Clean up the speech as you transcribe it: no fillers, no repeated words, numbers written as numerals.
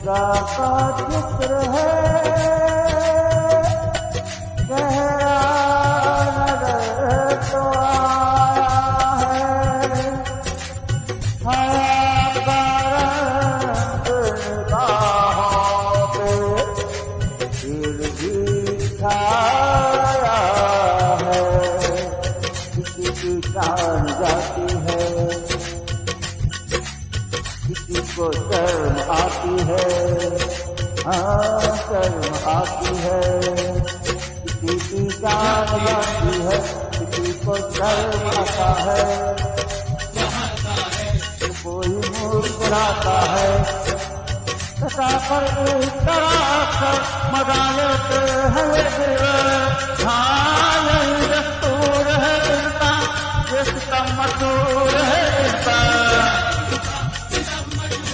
खुदा का चित्र है गहरा नजर तो आया है हया का रंग निगाहों पे फिर भी छाया है किसी की जान जाती है किसी को शर्म आती है हाँ शर्म आती है किसी की जान जाती है किसी को शर्म आता है कोई मुस्कुराता है सदा पर एक तरह से मजा लेते हैं दिल हाँ यही दस्तूर है इनका ये सितम मशहूर है इनका